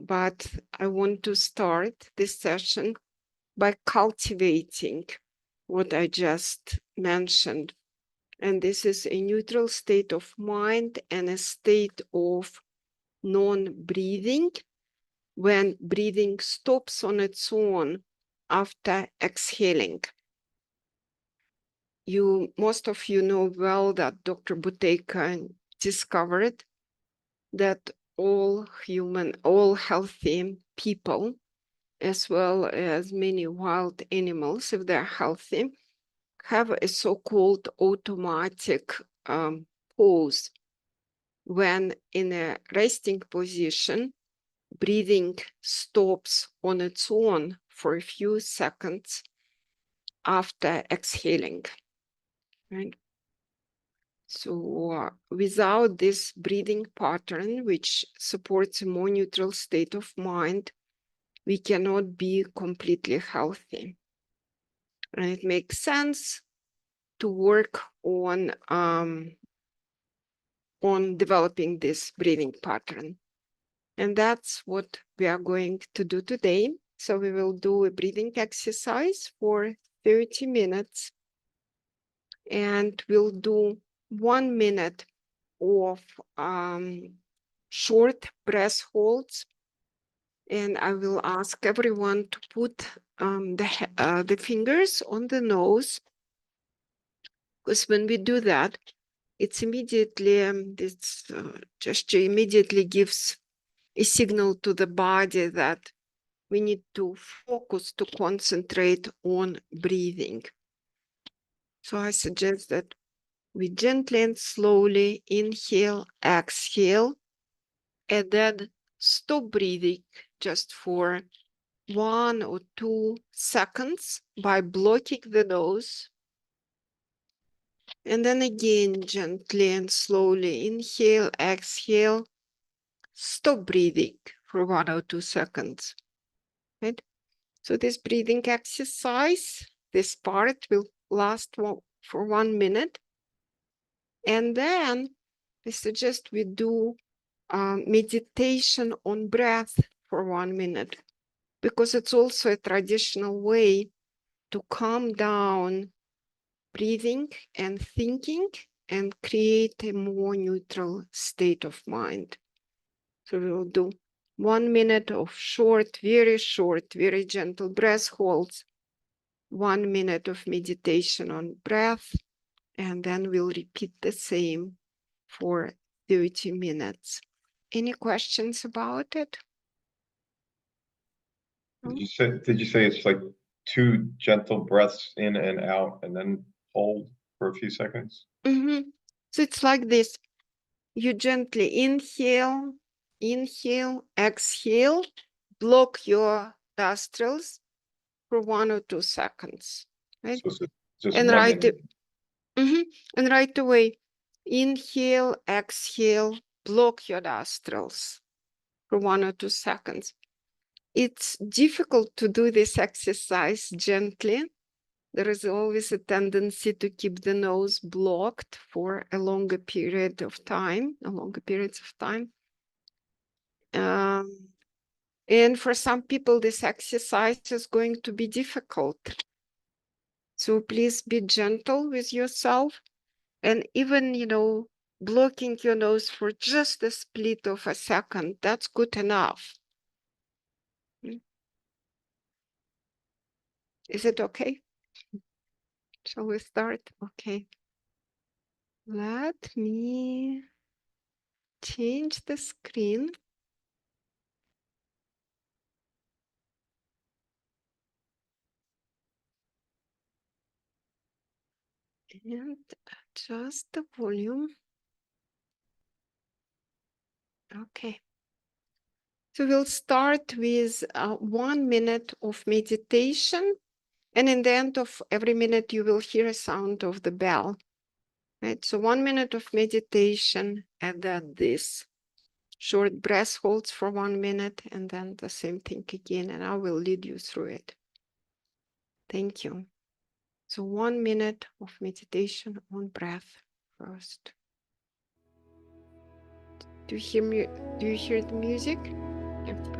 but I want to start this session by cultivating what I just mentioned. And this is a neutral state of mind and a state of non-breathing when breathing stops on its own after exhaling. Most of you know well that Dr. Buteyko discovered that all healthy people, as well as many wild animals, if they're healthy, have a so-called automatic pause. When in a resting position, breathing stops on its own for a few seconds after exhaling. Right? So without this breathing pattern, which supports a more neutral state of mind, we cannot be completely healthy. And it makes sense to work on developing this breathing pattern. And that's what we are going to do today. So we will do a breathing exercise for 30 minutes. And we'll do 1 minute of short breath holds. And I will ask everyone to put the fingers on the nose, because when we do that, it's immediately, this gesture immediately gives a signal to the body that we need to focus, to concentrate on breathing. So I suggest that we gently and slowly inhale, exhale, and then stop breathing just for 1 or 2 seconds by blocking the nose. And then again, gently and slowly inhale, exhale, stop breathing for 1 or 2 seconds. Right? So this breathing exercise, this part will last for 1 minute. And then I suggest we do meditation on breath for 1 minute, because it's also a traditional way to calm down breathing and thinking and create a more neutral state of mind. So we will do 1 minute of short, very gentle breath holds, 1 minute of meditation on breath, and then we'll repeat the same for 30 minutes. Any questions about it? Did you say it's like 2 gentle breaths in and out and then hold for a few seconds? Mm-hmm. So it's like this. You gently inhale, exhale, block your nostrils for 1 or 2 seconds. Right? So it's just And one minute. And right away, inhale, exhale, block your nostrils for 1 or 2 seconds. It's difficult to do this exercise gently. There is always a tendency to keep the nose blocked for a longer period of time, longer periods of time. And for some people, this exercise is going to be difficult. So please be gentle with yourself. And even, blocking your nose for just a split of a second, that's good enough. Is it okay? Shall we start? Okay. Let me change the screen. And adjust the volume. Okay. So we'll start with 1 minute of meditation. And in the end of every minute, you will hear a sound of the bell. Right? So 1 minute of meditation, and then this short breath holds for 1 minute, and then the same thing again, and I will lead you through it. Thank you. So 1 minute of meditation on breath first. Do you hear me? Do you hear the music? Yep.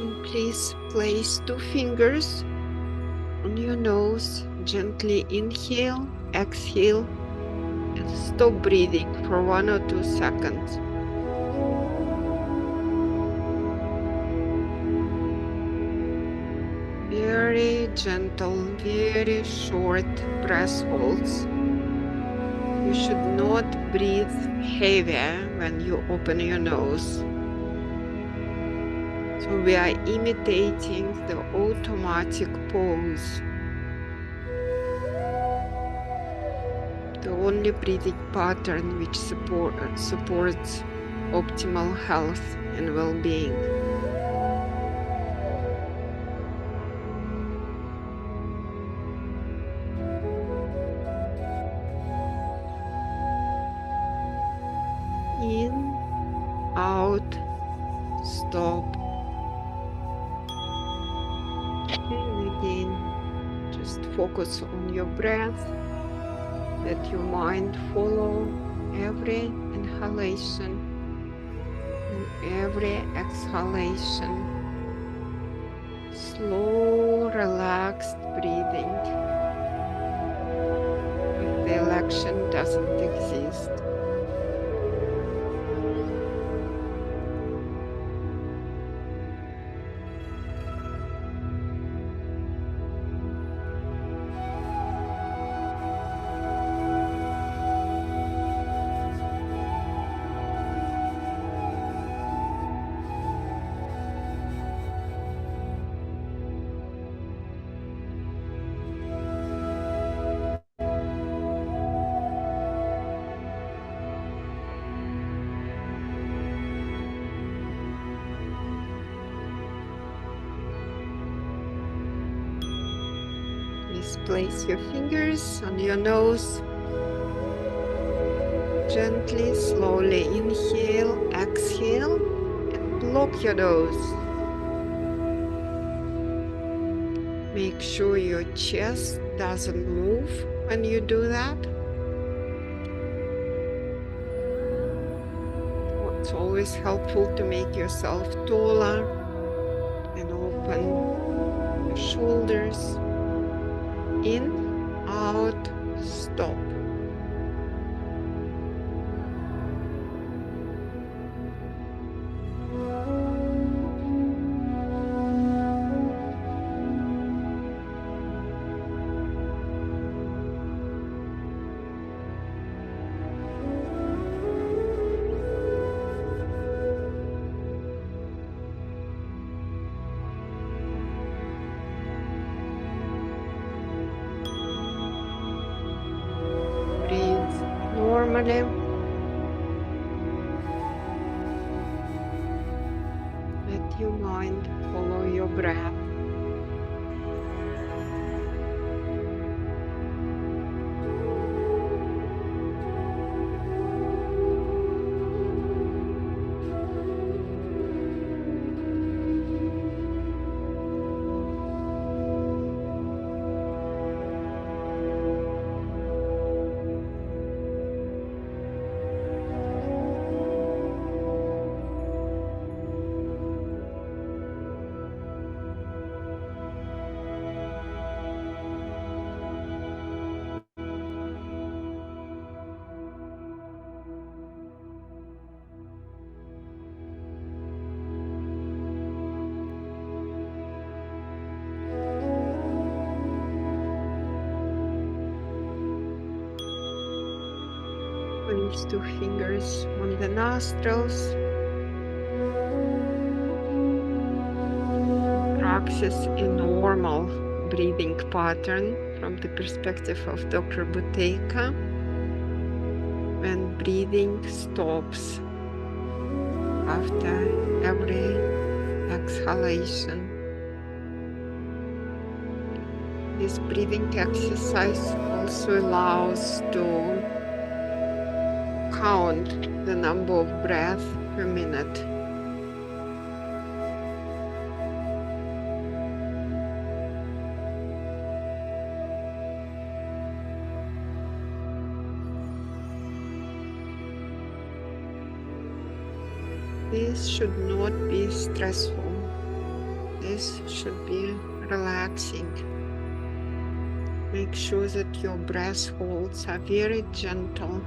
And please place 2 fingers on your nose. Gently inhale, exhale, and stop breathing for 1 or 2 seconds. Very gentle, very short breath holds. You should not breathe heavier when you open your nose. So we are imitating the automatic pause. The only breathing pattern which supports optimal health and well-being. In, out, stop. And again, just focus on your breath. Let your mind follow every inhalation and every exhalation. Slow, relaxed breathing. Like the election doesn't exist. Please place your fingers on your nose. Gently, slowly inhale, exhale, and block your nose. Make sure your chest doesn't move when you do that. It's always helpful to make yourself taller and open your shoulders. In, out, stop. Breathe normally. Let your mind follow your breath. Place 2 fingers on the nostrils. Practice a normal breathing pattern from the perspective of Dr. Buteyko. When breathing stops after every exhalation. This breathing exercise also allows to count the number of breaths per minute. This should not be stressful. This should be relaxing. Make sure that your breath holds are very gentle.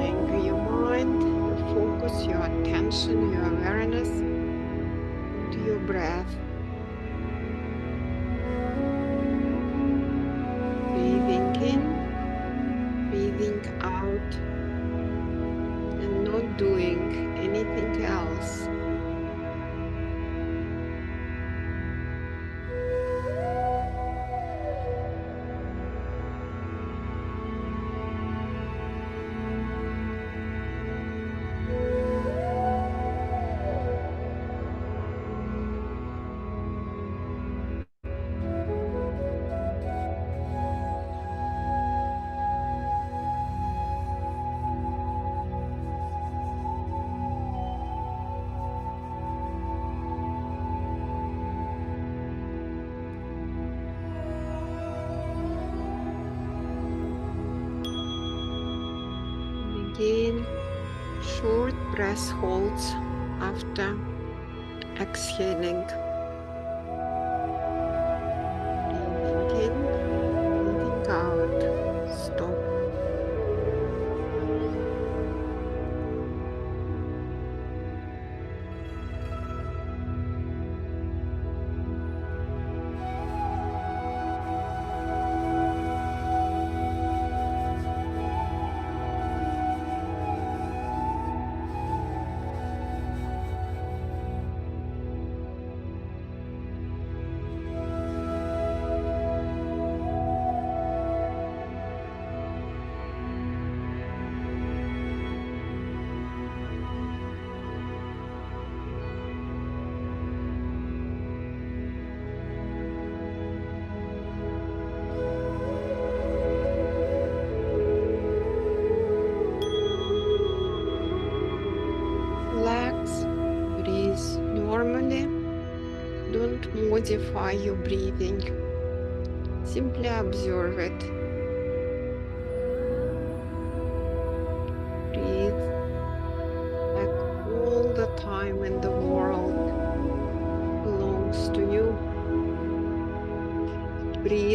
Anchor your mind, your focus, your attention, your awareness into your breath. Breathing in, breathing out, and not doing anything else. Again, short breath holds after exhaling. Breathing in, breathing out. Stop. Relax, breathe normally. Don't modify your breathing. Simply observe it. Breathe like all the time in the world belongs to you. Breathe